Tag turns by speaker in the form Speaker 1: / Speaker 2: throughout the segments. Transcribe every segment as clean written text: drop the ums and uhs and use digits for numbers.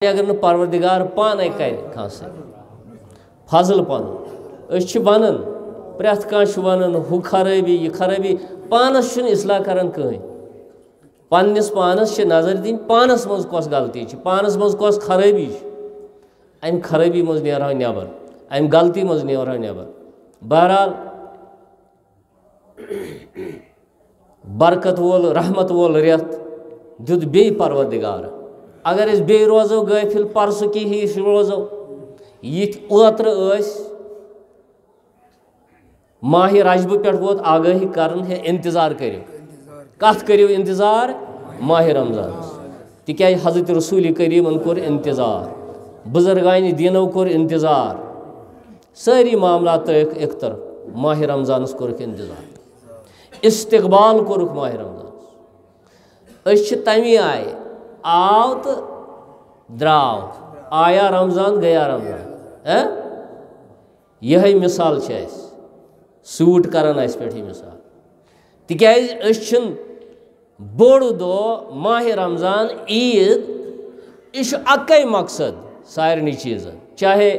Speaker 1: अगर न परवरदिगार पाने कर फजल पन वन प्रथ कान हु खराबी यह खराबी पानस इसलाह करान कहीं पन्नस पानस नजर दिन पानस मज कस गलती पानस मज कस खराबी अम खराबी मज नेर नबर अम गलती मज नेर नबर बहरहाल बरकत वोल रहमत वोल रेत दुत बे परवरदिगार अगर बे रोजो गाफिल परसु की ही रोजो यिथ ओत्र माह रजब पे वोत आगाही करन है इंतजार करो कत करो इंतजार माह रमजान तिक्या हजरत रसूल करीमन कोर इंतजार बुजुर्गान दीनो कोर इंतजार सारी मामला तक एक तरफ माह रमजान कोरक इंतजार इस्तकबाल कोरक माह रमजान तमी आय आव तो द्राव आया रमजान गया रमजान यही मिसाल सूट करान पे मिसाल तिक्याज बोड़ दो माह रमजान ईद यह अकै मकसद सारे चीज़ चाहे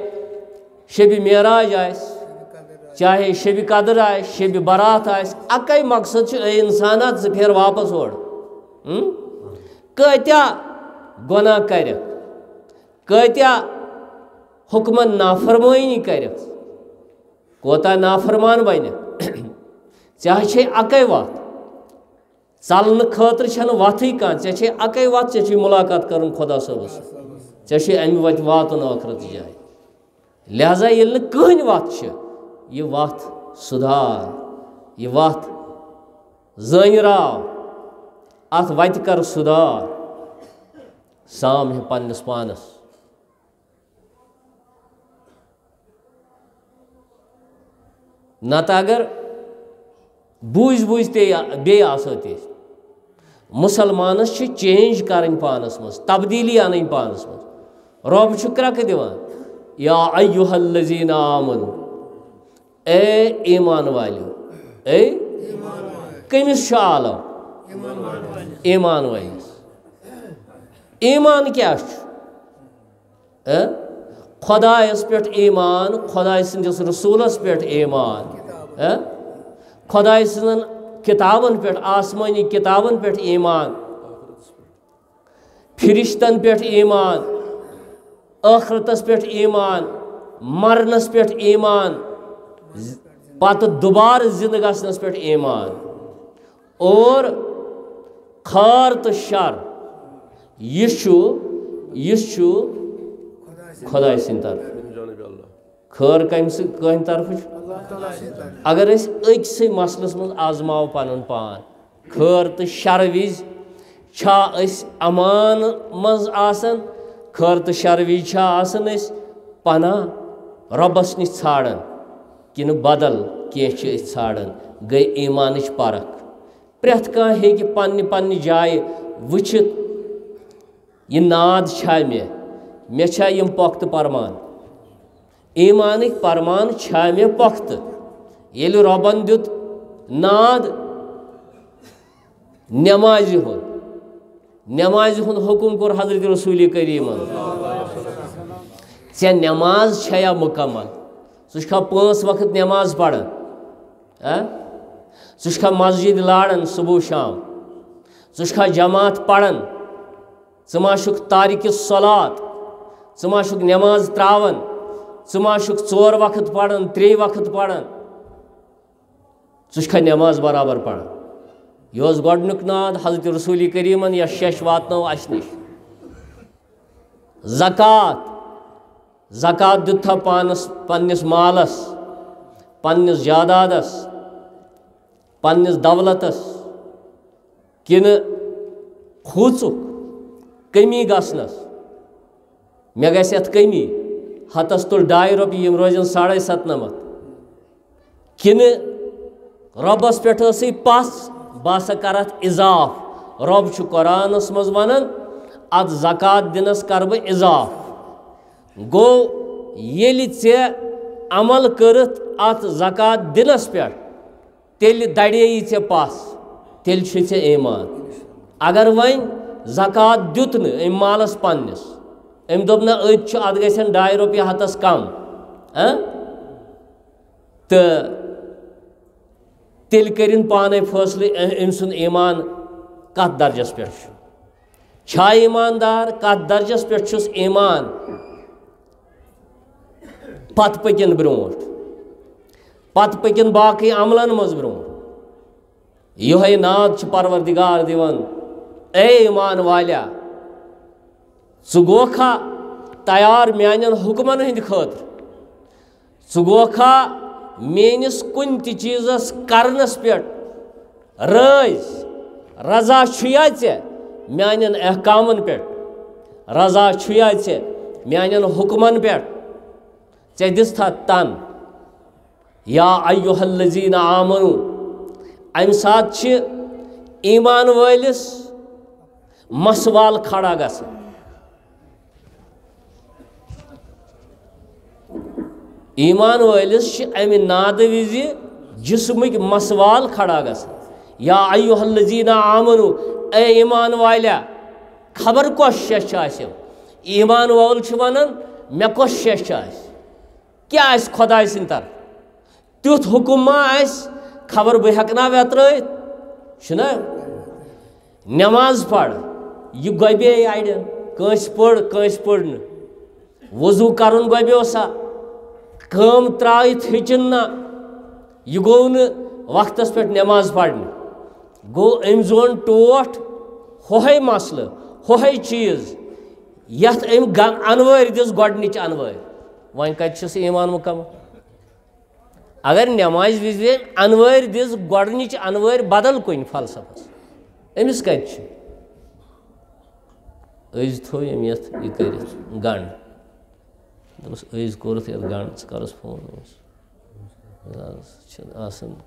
Speaker 1: शब मेराज चाहे शब कदर आ शब बारात अकै मकसद इंसान फिर वापस ओर कत्या गुनाह कर कत्या हुक्मन नाफरमानी कर कोता नाफरमान बन चे अकै वत चलन खतर वथी कह चे अकै वत चे मुलाकात कर खुदा सबस चे अमि वत वातन आखरत जाए लिहाजा ये कहन वत यह वत सुधार यह वत जराव अत वत कर सुधार साम है पन्नस पानस नत अगर बूझ बूझ बे मुसलमानस चेंज करन पानस मज तब्दीली अन पानस मज रब क्रक दिवान या अय्युहल्लज़ीना आमनु ए ईमान वालो ए कमिस आलम ईमान वालिस ईमान क्या खुदायस पे ईमान खुदाय सन्दिस रसूलस पे ईमान खुदाय सन्दन किताबन पे आसमानी किताबन पे ईमान फिरिश्तन पे ईमान आखरतस पे ईमान मरनस पे ईमान पत दोबार जिंद गसनस पे ईमान और खार तो शर यह खुदा सद तरफ खर कम तरफ अगर अकस मसलस मज आजमाव पन पान खर तो शर विज अमान मज आसन खर तो शर विज पना रबस नश छाड़न किन बदल कह छाड़न गई ईमान परख प्रथ कह पन्ने पन्ने जाए वुचित यह नाद छा मे छा यम पख्त परमान ईमान परमान छा मे पख्त येल रबन दुत नाद नमाज हुंद हुकुम कोर हजरत रसूल करीमन ऐ नमाज छया मुकम्मल सह 5 वक्त नमाज पढ़न सह मस्जिद लाड़न सुबह शाम सह जमात पढ़न माशुक तारिक सलात माशुक नमाज त्रावन माशुक 4 वक्त पढ़न 3 वक्त पढ़न सह नमाज बराबर पढ़न यह गोडनुक नाद हजरत रसूल करीमन या 6 वातनो अस नश ज़कात ज़कात दुत पानस पन्निस मालस पन्निस जायदादस पन्निस दौलतस किन खूचुक कमी गसनस मे गस कमी हतस तुल 2 रुपये यम रोजन 97.5 किन रबस पे पस बस कर इजाफ रब कुरानस मज वनान अत ज़कात दिनस कर बह इजाफ गो ये ऐ अमल करत अत ज़कात दिनस पे तेल दड़े ऐ पस तेल ईमान अगर वन ज़कात दुत न मालस पन्निस अम दोप ना अत गन 2 रुपये हतस कम तो तेल करिन पाने फैसले अम सुन ईमान कत दर्जस पे छा ईमानदार कत दर्जस पे ईमान पत पकिन ब्रोट पत पकिन बाकी अमलन मज ब्रोट यह नाद परवरदिगार दिवन ए ईमान वाल्या गोखा तैयार मान हुक्मन हंद खतर गोखा मेनिस कुन चीज़स करनस पे रजा छुया मान अहकामन पे रजा छुया मान हुक्मन पे चे दिस्था तन या अय्युहल्लज़ीना आमनू अम साथ ईमान वालिस मसवाल खड़ा गसन ईमान वालिस अमि नाद विज जिस्मिक मसवाल खड़ा गसन या अय्युहल्लज़ीना आमनू ए ईमान वाल्या खबर कस शे ईमान वाल वनान मे कस शे क्या खुदा सिंद तरफ तुथ हुकुम मा खबर बह हेकना वे त्रना नमाज पढ़ यह गबे अड़न कंस पढ़ वजू कर गबो सा कम त्रत हेचन ना यह गो न वक्त पे नमाज पढ़ गो अम जोन टोट होहे मसल होहे चीज़ यथ अम अनवर दिस गोडनिच अनवर वन कत ईमान मुकम्मल अगर नमाज विज अनवर दिस गोडनिच अनवर बदल कुन फलसफस अमिस कत थो ये कर गंड दस कोर गंड करस फोन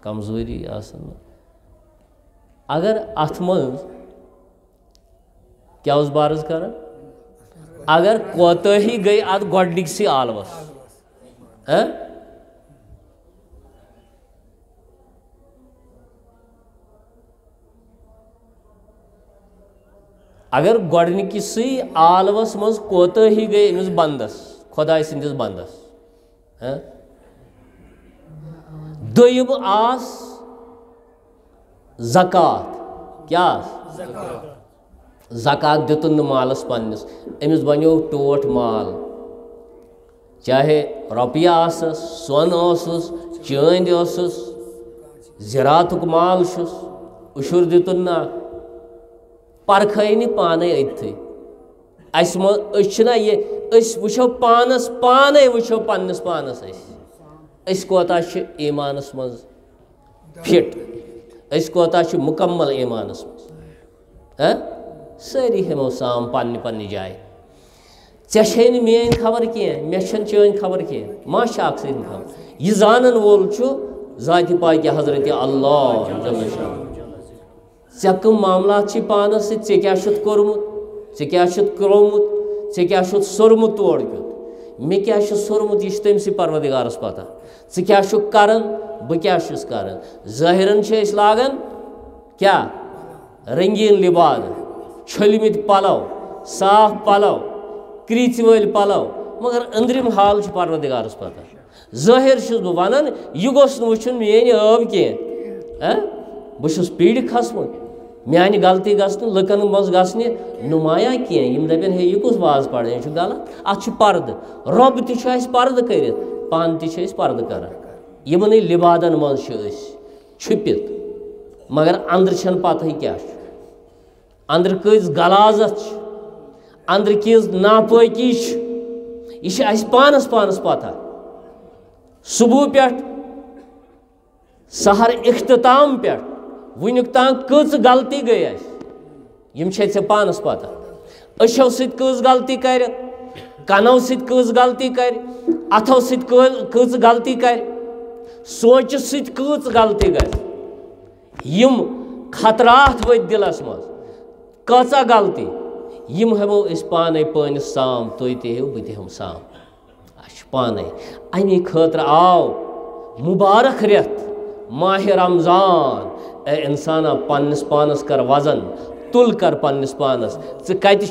Speaker 1: कमजोरी अगर अथ मज क्या बारज कर अगर कोताही गई अत गोडनिकसी आलवस अगर गोडनिकसी आलवस मज कोताही गई अमिस बंदस खुदा सिंदिस बंदस दोयम आस ज़कात क्या ज़कात दितुन मालस पन्निस अमिस बनो टोट माल चाहे रुपया आसस सोन ओसुस चांद ओसुस ज़रातुक माल छुस उशुर दितुन ना परखै नी पाने अथि ये वो पानस पाने वो पन्निस पानस कोता ईमानस मज फिट कोता मुकम्मल ईमानस मज सारी हमो साम पन्नी पन्नी जाए ऐ मेन खबर कह मे चान खबर कह मा खबर यह जानन वोल ज़ाति पाक हजरत अल्लाह ऐ कम मामला पानस ऐ क्या कोर्मुत ऐ क्या क्रोमुत ऐ क्या सोरमुत तोड़ क्यों मे क्या सोरमुत यह तमसी परवरदिगारस पता ऐ क्या कर बह क्या कर ज़ाहिरन लागन क्या रंगीन लिबाद छलमित पलव साफ पलव क्रीच वल पलव मगर अंदरिम हाल परवरदिगारस पता ज़ाहिर बह वन यह गोस वुचन मेन अब कह बहुत पीड़ खसमुत मान गलती गसन लुकन मज गसने नुमाया कह दपन हे यह कुछ वाज पढ़ यह गलत अत पर्द रब तस पर्द कर पान पर्द कर यमन लिबादन मज छुपित मगर अंदर पता क्या अंदर कज गलाजत अंदर किस नापाकी यह पानस पानस पता सुबह पे सहर इख्तिताम पे वुनिक ताम कच गलती गई यम पानस पता अशो सज गलती कर कनो सज गलती कर अथो सज गलती कर सोच सज गलती गम खतरात वत दिलस मज कचा गलती यम हेमो पाने पानिस साम तुम तह बह तहम साम पाने अमे खतर आव मुबारक रेत माह रमजान ए इंसाना पन्निस पानस कर वजन तुल कर पन्निस पानस कत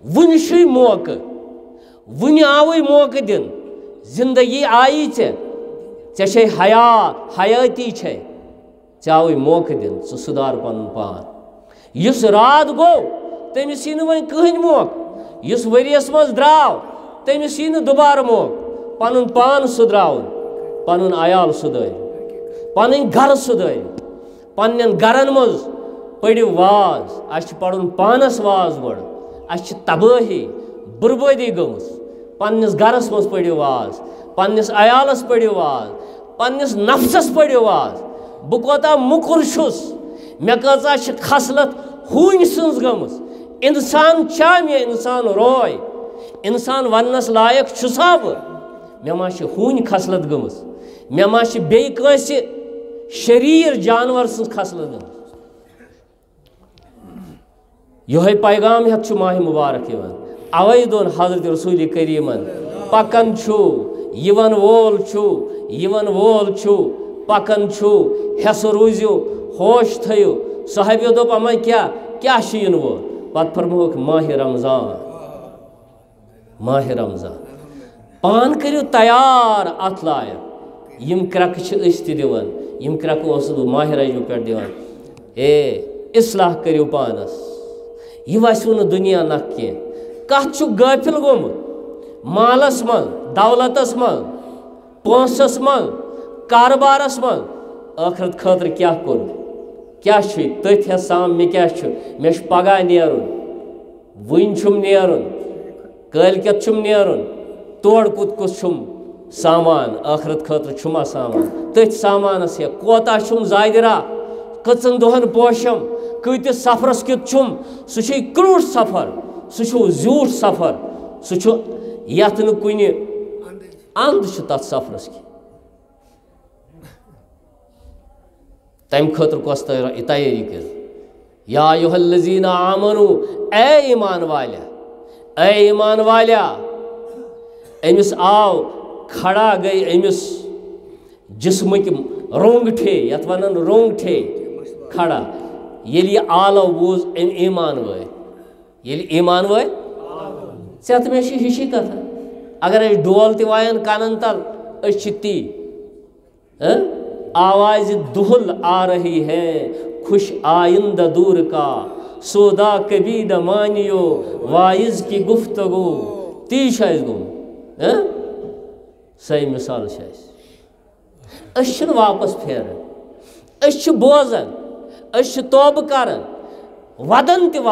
Speaker 1: वुन मौका वुन आव मौका दिन जिंदगी आई ऐ हयाती चे आव मौका दिन सुधार पन पान इस रात गो तमिस यी वन कहन मौक इस वरियस मज द्राव तमिस यी दोबारा मौक पन पान सुधरावन पन आयाल सुधार पन घर सुधार पन्न गरन मज पड़िव वाज अस पढ़न पानस वाज गो अस तबाही बर्बादी गमस पन्निस गरस मज पड़िव वाज पन्निस अयालस पड़िव वाज पन्निस नफ्सस पड़िव वाज बह कोता मुकुर छुस मे कचा खसलत हून सज गमस इंसान चा मे इंसान रोय इंसान वनस लायक छुसा बह मे मा हून खसलत गमस मे मा बे कंसे शरीर जानवर सज खसलत गमस यह पैगाम हेत माह मुबारक अवै दोन हजरत रसूल करीमन पकन यवन वोल पकन हेस रूजो होश थो साहबियो दोप अमा क्या इन वो पत फरमोक माह रमजान पान करियो तैयार अत लायक यम क्रक दिवान यम क्रक माह रजब पे दिवान इस्लाह करियो पानस यह वसो न दुनिया नख कत गाफिल गोमुत मालस मज दौलतस मज पोसस मज कारोबारस मज आखरत खतर क्या कोर क्या तथ साम मे क्या मे पगह नेरुन वन नेरुन कलकत नेरुन तोड़ कुत कुस सामान आखरत खतर छुमा सामान तथ सामानस हे कोता जायदरा कचन दोहन पोशम कतिस सफरस क्युत सह क्रूट सफर सह झूठ सफर सह यथ न कुन अंध तथ सफरस की तम खतर कस तैयारी कर या अय्युहल्लज़ीना आमनू ए ईमान वाल्या अमिस आव खड़ा गई अमिस जिस्मक रोंगठे यथ वनन रोंगठे खड़ा ये आलो बूज ईमान वय ऐत मे हिशी कथ अगर डोल तयन कनन तल ती आवाज दुहल आ रही है खुश आइंदा दूर का सौदा कभी न मानियो वाइज की गुफ्तगू ती गुम सही मिसाल वापस फेरन बोजन तोब कर वदन तह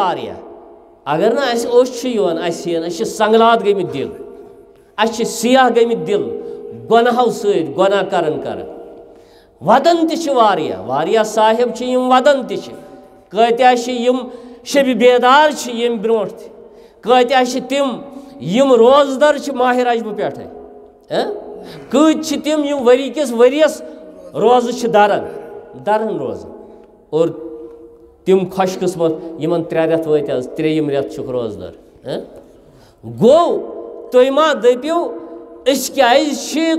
Speaker 1: अगर ना संगलात गमित दिल सियाह गमित दिल गुनाहों सद गुनाह कर वदन तह साहिब वदन तत्या शब बेदार यम ब्रो कत्या तिम यम रोजदर माह रजब पे कत तिम वरी किस वरियस रोज दरन रोज और तिम खुश किस्मत यमन 3 रेत वत 3 रेत रोजदर गो तुम मा दपियो क्या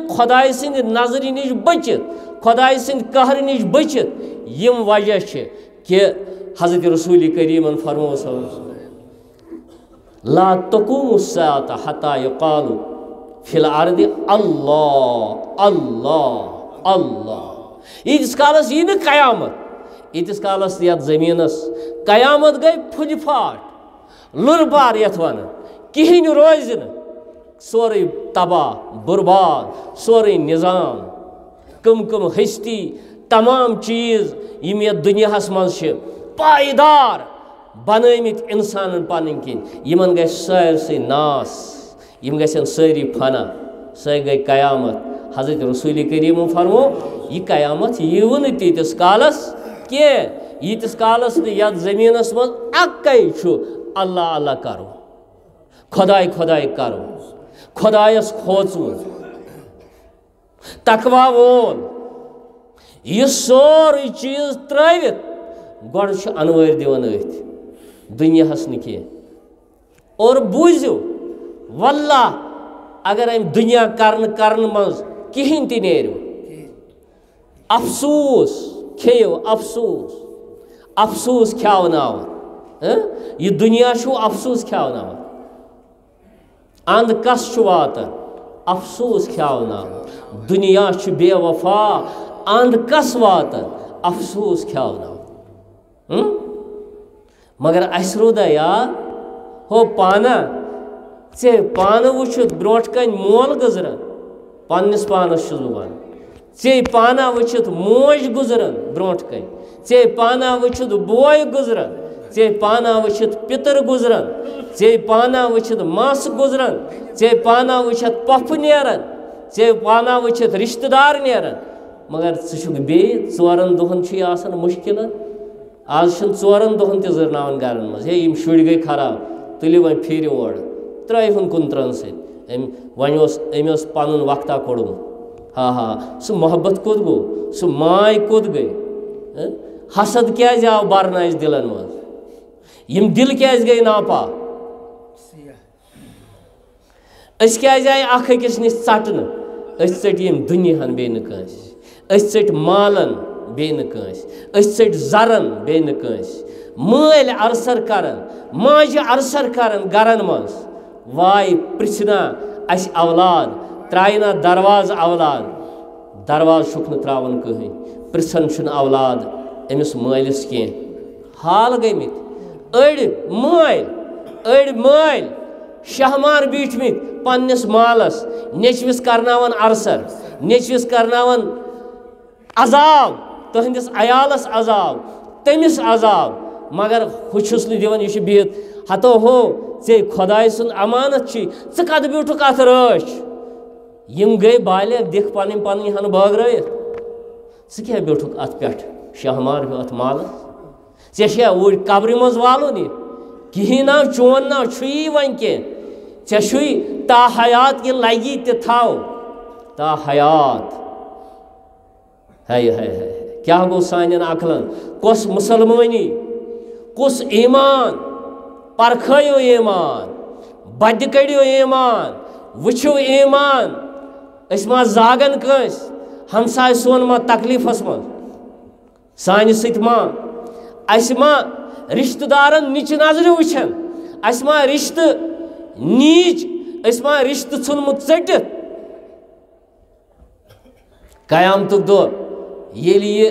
Speaker 1: खुदाय सद नजर नश बचित खुदाय सद कहर नश बचित यम वजह कि हजरत रसूल करीमन फरमो ला तक़ूमु अस्साअत हत्ता युक़ालु फिल अर्दि अल्लाह अल्लाह अल्लाह यीतिस कालस यी न कयामत यीतिस कालस यत जमीनस कयामत गई फुज फाट लुरबार यथ वन किहिन रोज न सोरे तबाह बर्बाद सोरे निज़ाम कम हस्ती तमाम चीज़ यम यत दुनियाहस मज पायदार बनमित इंसान पन किन यमन गई सारसे नास यम गन सारी फना सह गई कयामत हजरत रसूल करीम फरमो यह कयामत यीव न तीतिस कालस के यीतिस कालस यत जमीनस मज अक्कै अल्लाह अल्लाह करो खुदाई खुदाई करो खुदायस खोचुन तकवा वोल यह सोरे चीज त्रवित गोड़ अनवर दिवन दुनियाहस न कह और बूझो वल्लाह अगर अम दुनिया करन मज कहीं ति नेरो अफसूस खेयो अफसूस अफसूस ख्यावनावन यह दुनिया अफसूस ख्यावनावन अंध कस वातन अफसोस ख्यावना दुनिया बेवफा अंध कस वातन अफसोस ख्यावना मगर अस रोदा याद हो पाना चे पान वुचित ब्रोट कन मोल गुजरन पन्निस पानस वन चे पाना वुचित मोज गुजरन ब्रोट कन चे पाना वुचित बोय गुजरन चे पाना वुचित पितर गुजरन चे पाना वुचित मास गुजरन चे पाना वुचित पफ नेरन चे पाना वुचित रिश्तेदार नेरन मगर षुक बे 4 दोहन आसान मुश्किल आज 4 दोहन ते जरनावन गरन मज हे यम शुड़ गई खराब तुलिव वन फिर ओर त्रहन कुंत्रन सत वन पन वक्ता कोड़मुत हाँ सह मोहब्बत कोत गो सह माय कोत गई हसद क्या आव बरन दिलन मज यम दिल क्या गई नापा क्या आए अखिस नश चटन चट यम दुनियान बे नस चट मालन बे नस चट जरन बे नस मल अरसर करन माज अरसर करन गरन मज वाय पृछना अस औलाद त्रायना दरवाज औलाद दरवाज शुक न त्रावन कहीं पृछन छुन औलाद अमिस मालिस कह हाल गमित अड़ माल शहमार बीठमित पन्निस मालस नेचविस करनावन अरसर नेचविस करनावन अजाब तहंदिस अयालस अजाब तमिस अजाब मगर हुछुस न दिवन यह बिहत हतो हो चे खुदाय सुन अमानत च कद ब्यूठुक अत रच यम गई बाले दिख पन पन हन बागरत च क्या ब्यूठुक अत पे शहमार अत मालस ऐ ऊर कब्र मज वालुन कहीं ना चोन ना छु वन कह चे ता हयात ये लगी थाव ता हयात है क्या गो सान अकलन कुस मुसलमानी कुस ईमान परखो ईमान बद कड़ो ईमान वुचो ईमान मा जागन कस हमसाय सोन मा तकलीफस मज सान सत मा रिश्तेदारन निच नजर वुचन अस मा रिश्त नीच मा रिश्त छुनमुत चटित कयामत दो ये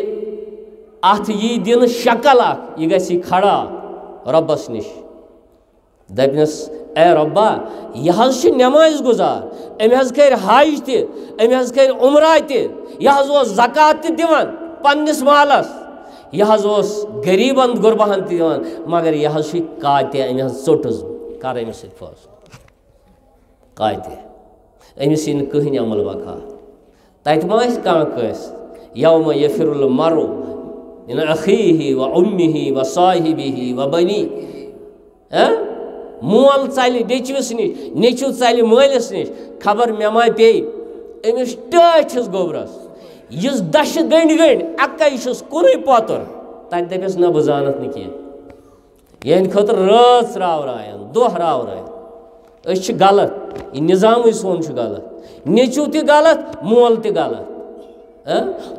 Speaker 1: अत यी दिन शक्ल यह गि खड़ा रब्बस निश दपनस ए रब्बा यह नमाज गुजार अम कर हज तम कर उमरा तह ज़कात दिवान पन्निस मालस यह गरीबन गुरबहन दिवान मगर यह काते अम चोटुस कर अमिस काते अमिस कहीं अमल वखा तत मा कस यौम यफिरुल मरु मिन अखीहि व उम्मिहि व साहिबिहि व बनी मोल चल नेचविस निश नेचु चल मालिस निश खबर मे मा पे अमिस टाठिस गोबरस इस दश गंड अक्स कुन पतर तत दपस न बह जानत न कह यह खुद रात रावरायन दोह रावरायन गलत यह निज़ाम सोन गलत नेचु त गलत मोल त गलत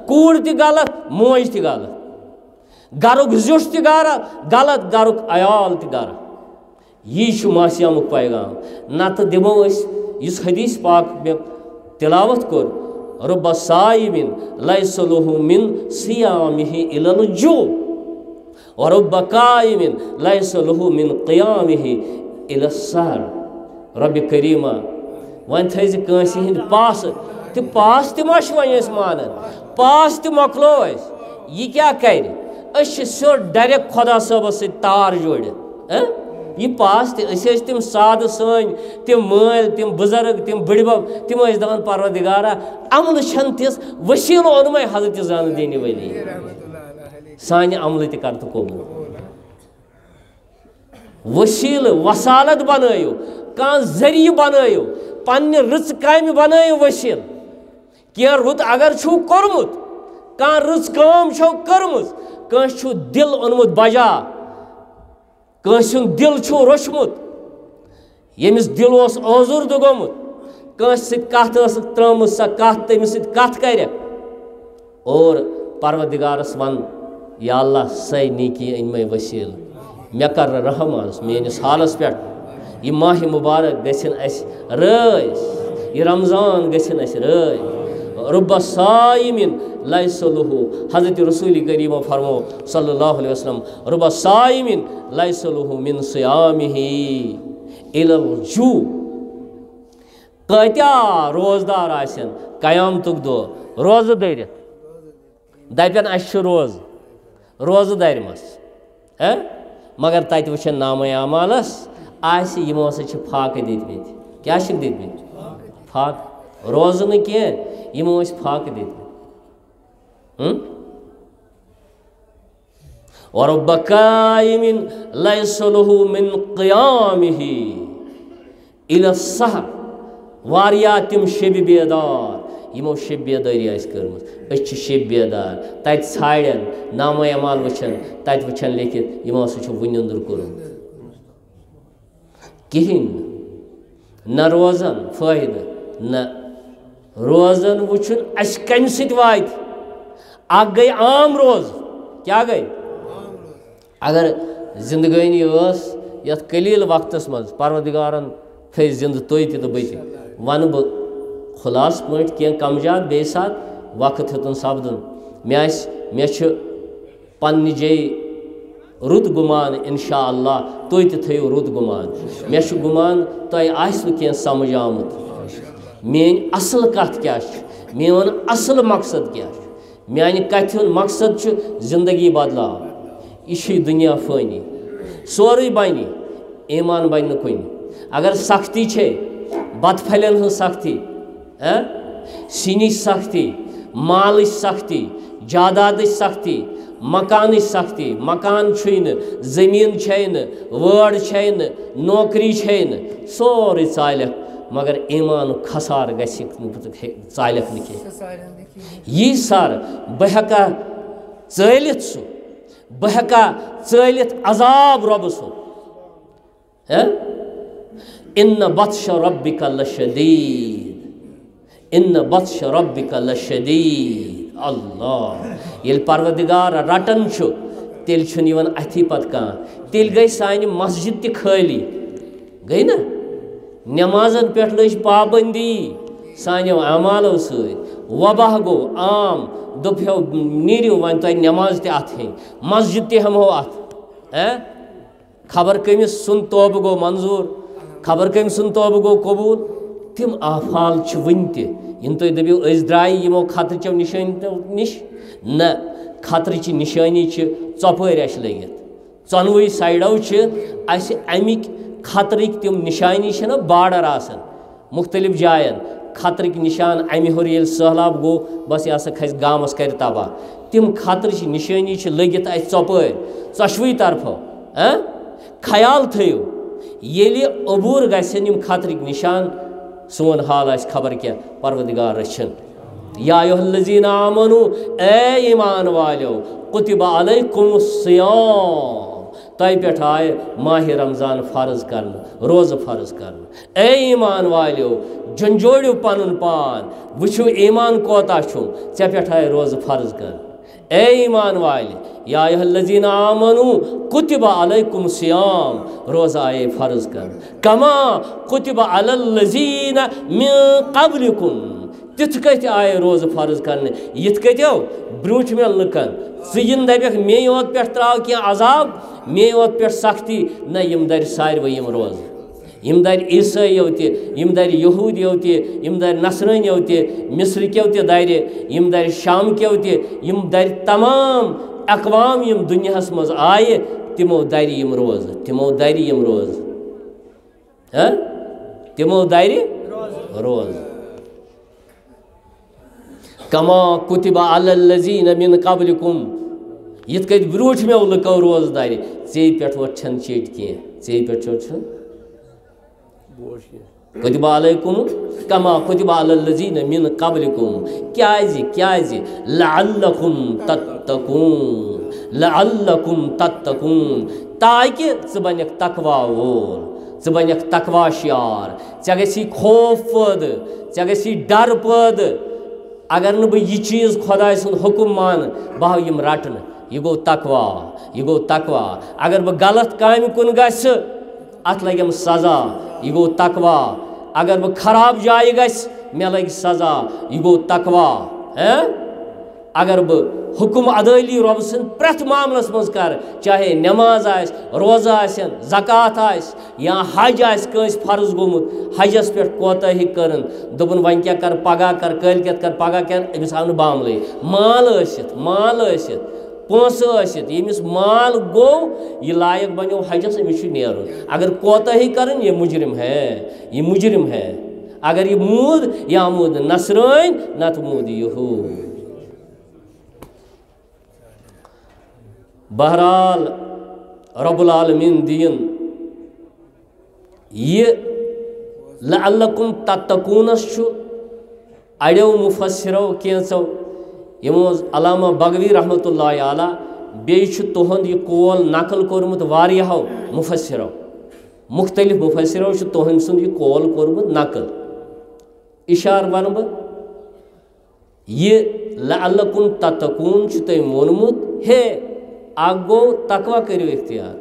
Speaker 1: कूड़ त गलत मोज त गलत गरुक जुश त गलत गरुक अयाल त गर यह मासियामुक पैगाम नत दिमो इस हदीस पाक में तिलावत कोर रब्ब साइमिन लैसा लहु मिन सियामिहि इल्लल जू व रब्ब काइमिन लैसा लहु मिन क़ियामिहि इल्लस सहर रब्ब करीमा वन थज कंस हिंद पास त वन पास त मकलो यह क्या कर सो डायरेक्ट खुदा सबस सत तार जोड़ यह पास तम साद सन तम मल तम बुजुर्ग तम बड़बब तम दपान परवरदिगारा अमल छन तिस वसील ओन मै हजरत जान दीन वली सान अमल त कर कबूल वसील वसालत बनायो कह जरिय बनायो पन्ने रच काम बनायो वसील क्या रुत अगर छो कोरमुत कह रच काम छो करमुत कह छु दिल ओनमुत बजा कह दिल छो रोशमुत यमिस दिल आजुर्द गोमुत कह सत त्रमुत सा कत तमिस कत कर और परवरदिगारस वन या अल्लाह सै नीकी अन मै वसील मे कर रहम आज मेनिस हालस पे ये माह मुबारक गसिन अस रस, ये रमज़ान गसिन अस रस। रुब्बा साइमिन लाइसलुहु, हज़रत रसूल करीम फरमो सल्लल्लाहु अलैहि वसल्लम, रुब्बा साइमिन लाइसलुहु मिन सियामिही इलल जू। कत्या रोजदार आसन कयामतुक दो रोज दरित दपन अस रोज दरमस, मगर तत वुचन नाम अमालस आस यमो सा फाक दितमित, क्या दितमित फाक, रोज न कह यमो फाक दितमित। वरब्बा कायमिन लैसलहु मिन क़ियामिही इला सहर, वारिया तिम शब बेदार यमो शब बेदारी आस कर्मस, अस शब बेदार तत छाड़न नाम अमाल वुचन, तत वुचन लिखित यमो सा वुनंदर कोरमुत कहें न रोजन फायद न रोजन वुचन अस कम सत वात। अ गई आम रोज, क्या गई अगर जिंदगानी यथ कलील वक्त मज परवदिगारन थे जिंद तुय तो बत वन बह खुलास पे कह कमजात बे सात वक्त हेतुन सपदन मे पन्ने जे रुत गुमान इंशा अल्लाह तुय थो रुत गुमान, मे गुमान तुह कह समझ आमुत मेन असल कत क्या मेन असल मकसद क्या मानि कथ मकसद जिंदगी बदला, यह दुनिया फानी सोरे बन ईमान बन कुन। अगर सख्ती है बतफलन हज सख्ती, सिन सख्ती, माल सख्ती, जायदाद सख्ती, मकान सख्ती, मकान जमीन वड़ नौकरी सोरे चालक, मगर ईमान खसार चालक न यह सर बह हेका चलित सह बह हेका चलित अजाब रब सु। इन्न बत्श रब्बिका लशदीद, इन्न बत्श रब्बिका लशदीद। अल्लाह ये परवदिगार रटन तेल अथी पत तेल गई सान मस्जिद त खाली गई ना, नमाजन पे लज पाबंदी सानो अमालो सबाह गो आम दोपो नीरियो वन तुम नमाज ते मस्जिद ते हमो अत खबर कमिस सुन तोब गो मंजूर, खबर कम सुन तोब गो कबूल। तिम आफाल वन तुम दबियो द्राय यमो खतरचो निशानी निश न खतर निशानी चौपर अस लगित चनवे साइडो अमिक खतरक तिम निशानी ना बार्डर आसन मुख्तलिफ जायन खतरक निशान अमि हर ये सहलाब गो बस यह खस गामस कर तबाह, तिम खतर निशानी लगित चौपर चशवे तरफो। ख्याल थो ये अबूर गम खतरक निशान सोन हाल खबर क्या परवदिगार रचन। या अय्युहल्लज़ीना आमनू ए ईमान वालो कुतिबा अलैकुमुस सियाम, तय पे आए माह रमज़ान फ़र्ज कर रोज़ फ़र्ज कर। ए ईमान वालो झंझोड़ो पन पान वुचो ईमान कोता ऐ पे आए रोज़ फ़र्ज कर। ए ईमान वाले या अय्युहल्लज़ीना आमनू कुतिबा अलैकुम सियाम, रोज़ा आए फ़र्ज कर कमा कुतिबा अलल्लज़ीना मिन क़ब्लिकुम, तिथ कत आए रोज़ फ़र्ज करने यथ कतो ब्रूठ में लुकन इन दपक मे योत पे त्राव क्या अजाब मे योत पे सख्ती न यम दर सारवे यम रोज़, यम दर ईसाइयों यम दर यहूदियों यम दर नसरानियों मिस्र क्यों दर यम दर शाम क्यों यम दर तमाम अकवाम यम दुनियास मज आए तिमो दर यम रोज़, तिमो दर यम रोज़, तिमो दर रोज़ कमा कुतिबा अलल्लज़ीना मिन क़ब्लिकुम, यथ कत ब्रूठ में लुको रोज़ दारि ऐ पे वोन चेट कह ऐ पे कुतिबा अलैकुम कमा कुतिबा अलल्लज़ीना मिन क़ब्लिकुम, क्याज़ लअल्लकुम तत्तकून, लअल्लकुम तत्तकून, ताकि ज़ बनक तकवा वोल, ज़ बनक तकवा शियार, ऐ गसी खौफ पद, ऐ गसी डर पद। अगर न बह यह चीज़ खुदा सुन हुक्म मान बह यम रटन, यह गो तकवा, यह गो तकवा। अगर बह गलत काम कुन गस अत लगम सज़ा यह गो तकवा। अगर बह खराब जाय गस मे लग सज़ा यह गो तकवा। अगर बह हुकुम अदायली रब सद प्रथ मामलस मज कर, चाहे नमाज आस, रोज़ा आसन, ज़कात आस या हज आस कंस फर्ज गोमुत, हजस पे कोताही करन दोपन वन क्या कर पगह कर कलकत कर पगह कर अमिस आव मामल माल आसित पोस आसित यमिस माल गो यह लायक बनो हजस अमिस नेरुन। अगर कोताही करन ये मुजरिम है। अगर ये मूद या मूद नसरान नत मूद यहूद। बहरहाल रब्बुल आलमीन दीन ये लअल्लकुम तत्तकूनस अड़ो मुफस्सिरो कैंसो यमो अल्लामा बगवी रहमतुल्लाहि अलैह बेयु तुहंद यह कौल नकल कोरमुत वारियाहो मुफस्सिरो, मुख्तलिफ मुफस्सिरो तुहंद सुंद यह कौल कोरमुत नकल। इशार वन बह यह लअल्लकुम तत्तकून तम वोनमुत हे गो तकवा करो इख्तियार,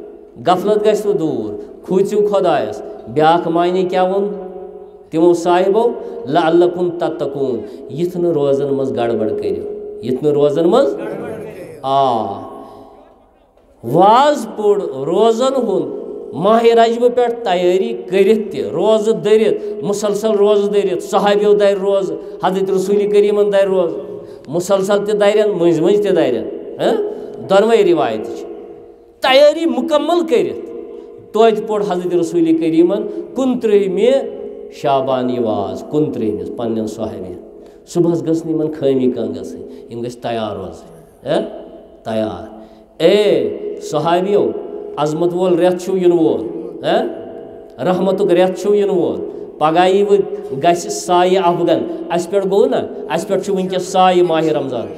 Speaker 1: गफलत गो दूर, खूचू खुदायस। ब्याख मायने क्या वोन तिमो साहिबो लअल्लकुम तत्तकून, यथ न रोजन मज गड़बड़ करो, यथ न रोजन मज वाज पोड़ रोजन हुन माह रजब पे तैयारी करित रोज दरित मुसलसल रोज दरित सहाबियों दर रोज हजरत रसूल करीमन दर रोज मुसलसल तन मज मज तन दोनवे रिवायत तैयारी मुकम्मल करित तोत पोड़ हजरत रसूल करीमन 29 शाबान वाज 29 पन्न सहाबियन सुबह गन खामी कह गम तैयार रोज तैयार। ए सहाबियों अजमत वोल रेत इन वोल रहमतुक रेत इन वोल पगह गस साय अफगन अस पे गो ना अस पे वनकस साय माह रमजान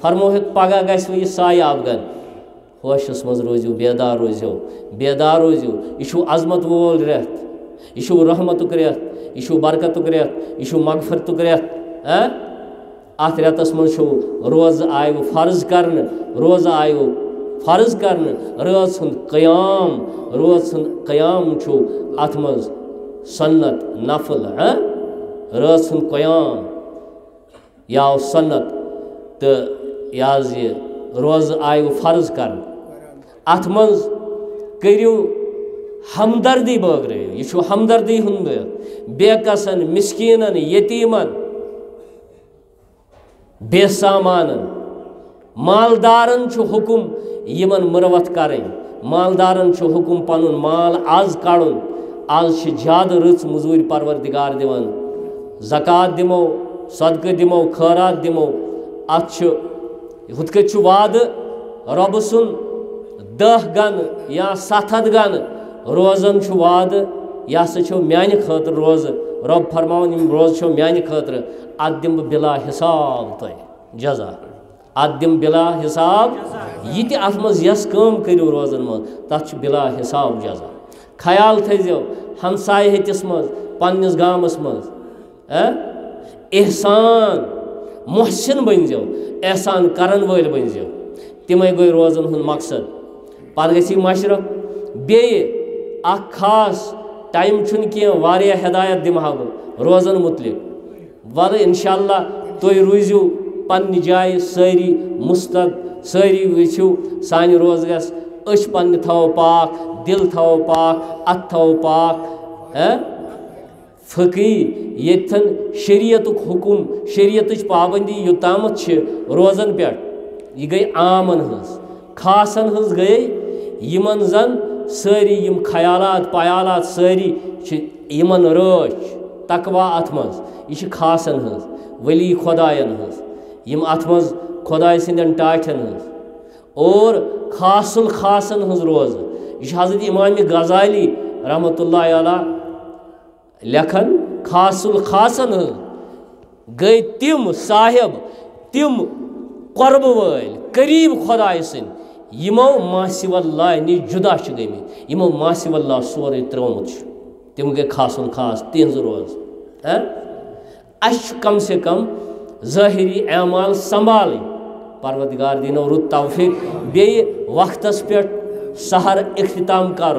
Speaker 1: फरमो पगह गस वह साय अफगन होशस मज रोजो बेदार रोजो यह अजमत वोल रेत यह रहमतुक रेत यह बरकतुक रेत यह मगफरतुक रेत। अत रेतस मज रोज आयो फर्ज कर रोज आयो फर्ज कर रोज सुंद क़याम अत मज सन्नत नफल रोज सुंद क़याम या सन्नत तो यह रोज आयो फर्ज कर अत मज करियो हमदर्दी बगरो यह हमदर्दी हुंद बेकसन मिस्कीनन यतीमन बेसामानन मालदारन हुकुम यमन मुरवत करें मालदारन हुकुम पनुन माल आज काड़ुन आज ज्यादा रच मजूरी परवरदिगार दिवान ज़कात दिमो सदक़ दिमो खैरात दिमो अत हुत वाद रब सुन 10 गन या 7 गन रोजन वाद यह सो म्यान खतर रोज रब फरमान रोज म्यान खतर अत दिम बिला हिसाब तुम जजा अत दिम बिला हिसाब यह अत मज यस काम करो रोजन मज तथ बिला हिसाब जजा। ख्याल थो हमसाय हतिस मज पन्निस गामस मज एहसान मोहसिन बनजो एहसान करन वल बनजो तिमे गई रोजन हुन मकसद पत गई मशरफ बे खास टाइम कह वारिया हिदायत दिमहा बह रोजन मुतलिक वल इंशाअल्लाह तुम रूजो पन्ने जाय सारी मुस्तद सारी वो सान रोज गस अश पन्ने थो पाक दिल थो पाक अत थो पाक फ़की येथन शरीयतुक हुकुम शरीयत पाबंदी योतामत रोजन पे यह गई आमन हज खासन हज गई यमन जन सारी यम ख्यालात पयालात सारी यमन रच तकवा अत मज यह खासन हज वली खुदायन हज यम अत मज खुदाय सिंदन टाठन हज और खासुल खासन हज रोज यह हजरत इमाम गजाली रहमतुल्लाहि अलैह लेखन खासुल खासन गई तिम साहिब तिम क़ुर्ब वल करीब खुदाय सिंद यमो मासिवल्लाह नि जुदा गमित यमो मासिवल्लाह सोरे त्रोमुत तिम गई खासुल खास तिहज रोज अश कम से कम ज़ाहिरी अमाल संभाल परवरदिगार दिनो रुत तौफीक बे वक्तस पे सहर इख्तिताम कर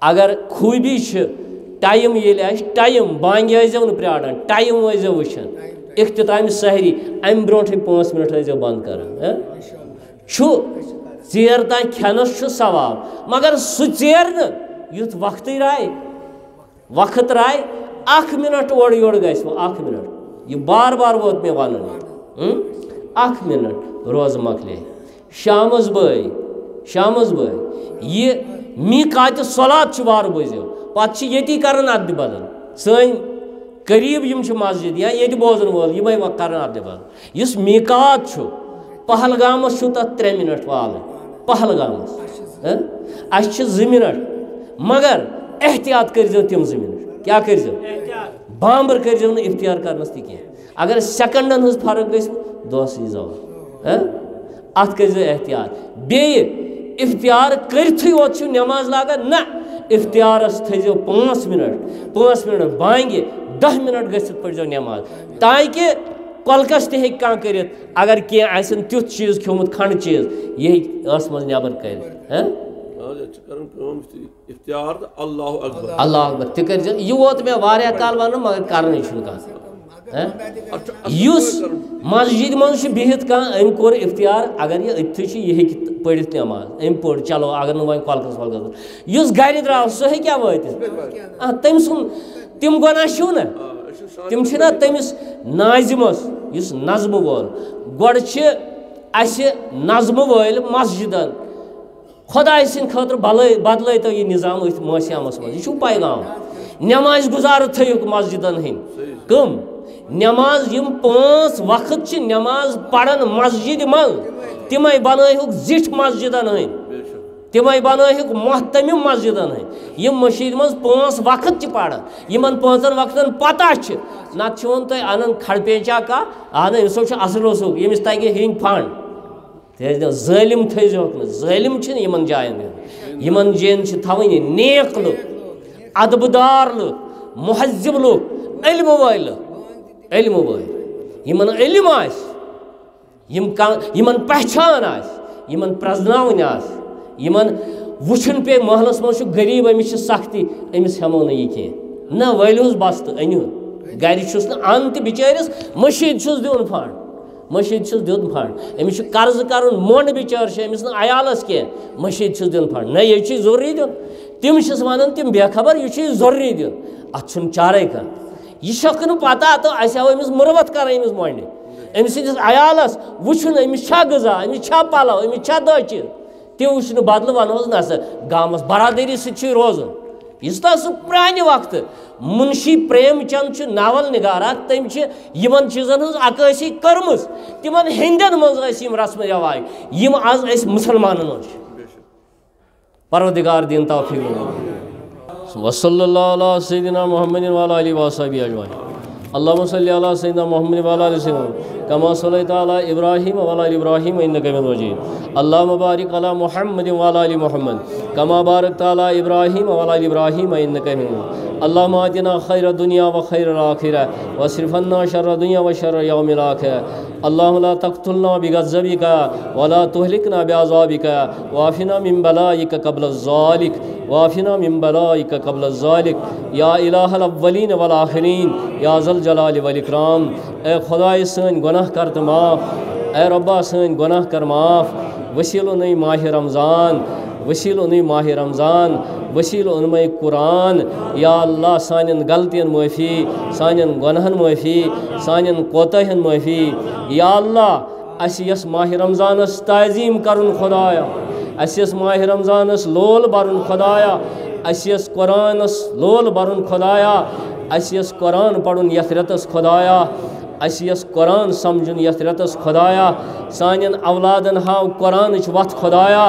Speaker 1: अगर खूबी टाइम ये टाइम बांग आजो न प्राण टाइम आजो वुचान इख्तिताम सहरी अम ब्रो 5 मिनट आजो बंद कर चेर तान खनस सवाब मगर सह चेर युथ वक्त राय 1 मिनट ओर योर गो 1 मिनट यह बार बार वोत मे वन 1 मिनट रोज मकले शामस बय यह मीकात सलात वार बजो पे ये कर अद बदल सन करीब मस्जिद या ये बोजन वोल ये कर अद बदल इस मीकात पहलगामस 3 मिनट वाल पहलगामस अस 2 मिनट मगर एहतियात कर तम 2 मिनट क्या कर बामर कर इफ्तियार करनस तह अगर सेकंडन हज फर्क गई दोस अत कर एहतियात बे इफ्तियार करथी वोत नमाज लागान ना इफ्तियारस थो 5 मिनट बांगे 10 मिनट गसित पढ़ो नमाज ताकि कलकस तह कर अगर कह तुथ चीज खोमुत खंड चीज ये मज नबर कर अल्लाह अकबर तह यह वोत मे वारिया काल वन मगर कर मस्जिद मज बिहित कम कोर इफ्तियार अगर यह अथी यह पढ़ नमाज अम पढ़ चलो अगर वन कलकस वलकस गर द्राव सह क्या वात तम तिम गुना ना तिम तमिस नाजिमस नज़म वोल गोड़ नज़म वल मस्जिदन खुदाय सिंद खतर बदल तो यह निज़ाम मौसमस मज यह पैगाम नमाज गुजार थयुक मस्जिदन हंद कम नमाज यम 5 वक्त नमाज पढ़न मस्जिद मज तिम बनहुक जिठ मस्जिदन हंद तिम बनहुक मोहतमिम मस्जिदन हंद यम मस्जिद मज 5 वक्त पढ़न यमन 5 वक्तन पता नत वन तुम अन खड़पेचा का अहन अमस असल ओसुक यमिस तगे हिंग फंड ज़ालिम थोक ज़ालिम यमन जायन यमन जैन थवन नेक लुक अदबदार लुक मुहज्जिब लुक इल्म वल यमन इल्म यमन पहचान यमन प्रजनावन यमन वुचन पे महलस मज गरीब अमिस सख्ती अमिस हेमो न कह न वलहुस बस तो अनु गरस अन तो बिचारिस मशीद दिन फंड अमिस कर्ज कर मोंड बिचार अमिस अयालस कह मशीद दिन फंड न ये जरूरी दिन तिम वन तिम बेखबर यह जरूरी दिन अत चारे कह यह शक न पता तो अमिस मुरवत कर अमिस मोंड अमिस अयालस वुचन अमिस गजा अमिस पलो अमिस दह चीज ति वुचन बदल वनोस ना गामस बरादरी सह रोजन इस सह प्रान वक्त मुंशी प्रेमचंद नावल निगारा तम यमन चीजन हज अक्सी कर्म तिमन हिंदन मज रस्म रिवाज यम आज मुसलमान परवरदिगार दिन तौफीक वसल्लल्लाहु अला सय्यिदिना मुहम्मद व अला आलिहि व अस्हाबिहि अजमईन अल्लाहुम्मा सल्लि अला सय्यिदिना मुहम्मद व अला आलि सय्यिदिना कमा सल्लैता अला इब्राहीम व अला आलि इब्राहीम इन्नका हमीदुम मजीद अल्लाहुम्मा बारिक अला मुहम्मद व अला आलि मुहम्मद कमा बारकता अला इब्राहीम व अला आलि इब्राहीम इन्नका हमीदुम मजीद अल्लाहुम्मा आतिना खैर दुनिया व खैर आखिरह व सिरफन्ना शर्र दुनिया व शर्र यौमिल आखिरह अल्लाहुम्मा ला तक़्तुलना बिग़ज़बिका व ला तुहलिकना बिअज़ाबिका वाफिना मिन बलाइका क़ब्ल ज़ालिक वाफिना मिन बलाइका क़ब्ल ज़ालिक या इलाहल अव्वलीन वल आखिरीन या ज़ल जलाल वल इकराम ए खुदाए सन गुनाह कर तो माफ़ ए रब्बा सन गुनाह कर माफ़ वसीलो नहीं माह रमज़ान वसीलो नहीं माह रमज़ान वसीलो उनमें कुरान या अल्लाह सानिन गलतियन माफ़ी सानिन गुनाहन माफ़ी सानिन कोताहन माफ़ी या अल्लाह अस माह रमज़ानस ताज़ीम करन खुदाया अस माह रमज़ानस लोल बरन खुदाया अस कुरानस लोल बरन खुदाया अस कुरान पढ़ुन यथ रतस खुदाया अस कुरान समझुन यथ रतस खुदाया सानिन औलादन हाव कुरान वत खुदाया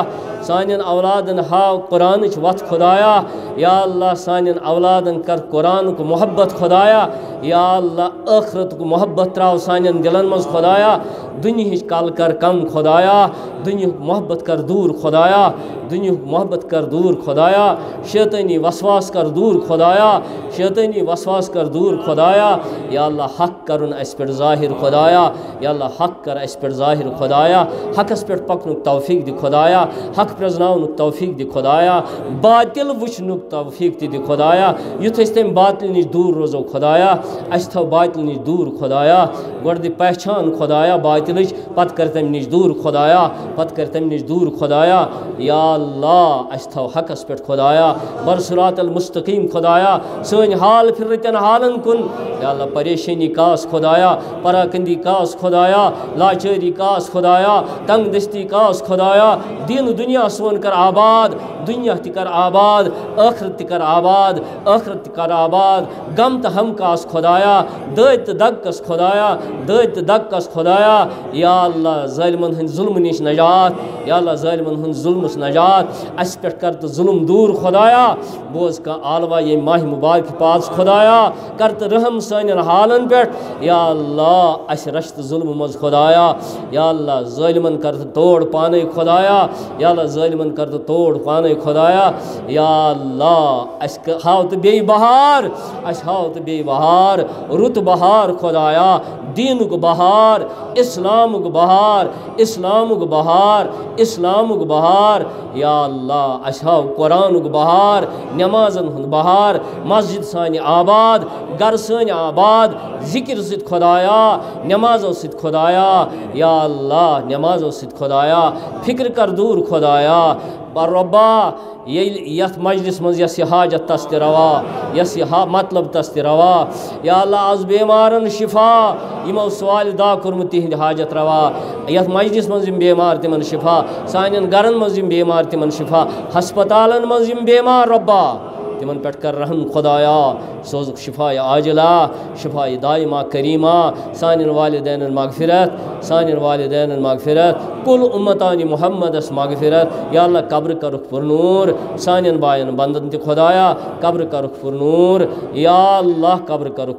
Speaker 1: सानिन औलादन हाव कुरान वत खुदाया या अल्लाह सानिन औलादन कर कुरान को मोहब्बत खुदाया या अल्लाह आखरत को मोहब्बत त्राव सानिन दिलन मज खुदाया दुनिया कल कर कम खुदाया दुनिया मोहब्बत कर दूर खुदाया दुनिया मोहब्बत कर दूर खुदाया शैतानी वसवास कर दूर खुदाया शैतानी वसवास कर दूर खुदाया या अल्लाह हक करुन अस पे ज़ाहिर खुदाया या अल्लाह हक कर अस पे ज़ाहिर खुदाया हकस पे पकन तौफीक दि खुदाया हक हक प्रजनाउनुक तौफीक दि खुदाया, बातिल वुचनुक तौफीक दि खुदाया, युथ अस तम बातिल निश दूर रोजो खुदाया, अस थो बातिल निश दूर खुदाया, गोड़ दि पहचान खुदाया बातिलच, पत कर तम निश दूर खुदाया, पत कर तम निश दूर खुदाया। या अल्लाह अस थो हकस पे खुदाया, बर सिरातल मुस्तकीम खुदाया, सन हाल फिरतन हालन कुन या अल्लाह परेशानी कास खुदाया, पराकंदी कास खुदाया, लाचारी कास खुदाया, तंग दस्ती कास खुदाया, दीन दुनिया सोन कर आबाद, दुनिया तिकर आबाद, आखरत तिकर आबाद, आखरत तिकर आबाद, गम त हम कास खुदाया, दैत दग कस खुदाया, दैत दग कस खुदाया। या अल्लाह ज़ालिमन हंद जुल्म निश नजात, या अल्लाह ज़ालिमन हंद जुल्म नजात, अस पे कर तो जुल्म दूर खुदाया, बोझ का आलवा ये माह मुबारक पास खुदाया, कर तो रहम सन हालन पे। या अल्लाह अस रश्त जुल्म मज खुदाया, या अल्लाह ज़ालिमन कर तो तोड़ पाने खुदाया, या अल्लाह ज़ालिमन कर तो तोड़ पाने खुदाया। या अल्लाह अस हाव तो बे बहार, अस हाव तो बे बहार, रुत बहार खुदाया, दीनुक बहार, इस्लामुक बहार, इस्लामुक बहार, इस्लामुक बहार। या अल्लाह अस हाव कुरानुक बहार, नमाजन हुंद बहार, मस्जिद सानि आबाद, घर सन आबाद, जिक्र सित खुदाया, नमाजों सित खुदाया। या अल्लाह नमाजों सित खुदाया, फिक्र कर दूर खुदाया। रब्बा यथ मजलिस मज यस हाजत तस त रवा, यस मतलब तस त रवा। या अल्लाह आज बेमारन शिफा, यमो सवाल दा कर्मुत तिहंद हाजत रवा, यथ मजलिस मज बेमार तिमन शिफा, सानन गरन मज बेमार तिमन शिफा, हस्पतालन मज बेमार रब्बा तिमन पे कर रहम खुदाया, सोज शिफा आजिला, शिफा दाइमा करीमा, सान वालिदैन मगफिरत, सान वालिदैन मगफिरत, कुल उम्मतानी मुहम्मदस मगफिरत। या अल्लाह कब्र करुख पुरनूर, सान बायन बंदन ते खुदाया कब्र करुख पुरनूर। या अल्लाह कब्र करुख